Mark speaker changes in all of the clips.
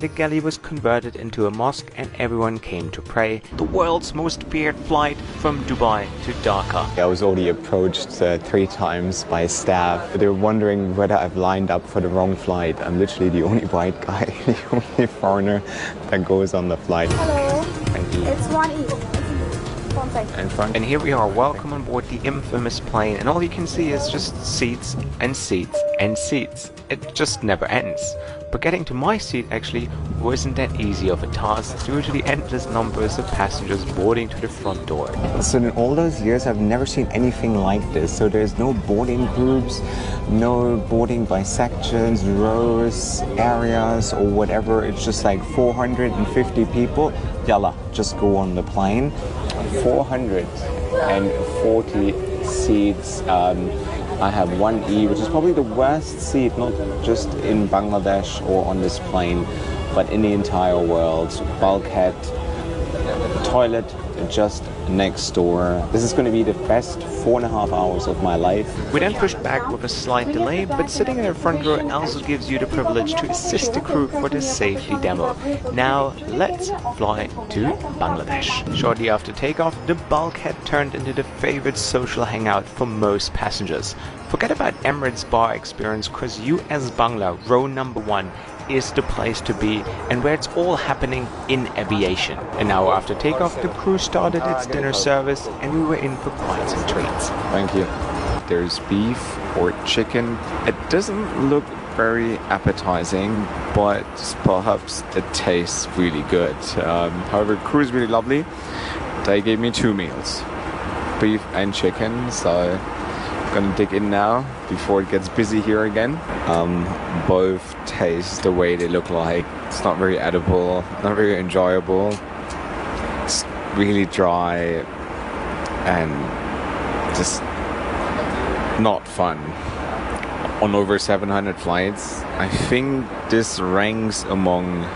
Speaker 1: The galley was converted into a mosque and everyone came to pray. The world's most feared flight from Dubai to Dhaka.
Speaker 2: I was already approached 3 times by staff. They were wondering whether I've lined up for the wrong flight. I'm literally the only white guy, the only foreigner that goes on the flight.
Speaker 3: Hello,
Speaker 1: Thank you.
Speaker 3: it's 1E.
Speaker 1: And here we are, welcome on board the infamous plane, and all you can see is just seats and seats and seats. It just never ends. But getting to my seat actually wasn't that easy of a task due to the endless numbers of passengers boarding to the front door.
Speaker 2: So in all those years I've never seen anything like this. So there's no boarding groups, no boarding by sections, rows, areas or whatever. It's just like 450 people. Yalla, just go on the plane. 440 seats. I have 1E, which is probably the worst seat, not just in Bangladesh or on this plane, but in the entire world. Bulkhead, toilet just next door. This is going to be the best 4.5 hours of my life.
Speaker 1: We then pushed back with a slight delay, but sitting in the front row also gives you the privilege to assist the crew for the safety demo. Now let's fly to Bangladesh. Shortly after takeoff, the bulkhead turned into the favorite social hangout for most passengers. Forget about Emirates bar experience, cause US Bangla row number 1 is the place to be and where it's all happening in aviation. An hour after takeoff, the crew started its dinner service and we were in for quite some treats.
Speaker 4: Thank you. There's beef or chicken. It doesn't look very appetizing, but perhaps it tastes really good. However, the crew is really lovely. They gave me 2 meals, beef and chicken, so I'm gonna dig in now before it gets busy here again. Both taste the way they look like. It's not very edible, not very enjoyable. It's really dry and just not fun. On over 700 flights, I think this ranks among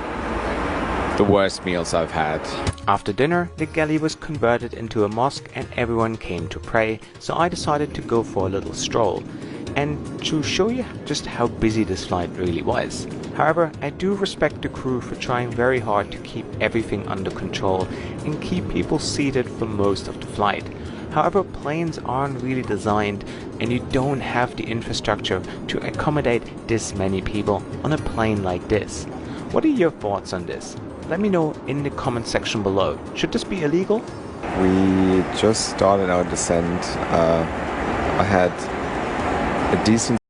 Speaker 4: the worst meals I've had.
Speaker 1: After dinner, the galley was converted into a mosque and everyone came to pray, so I decided to go for a little stroll and to show you just how busy this flight really was. However, I do respect the crew for trying very hard to keep everything under control and keep people seated for most of the flight. However, planes aren't really designed and you don't have the infrastructure to accommodate this many people on a plane like this. What are your thoughts on this? Let me know in the comment section below. Should this be illegal?
Speaker 4: We just started our descent. I had a decent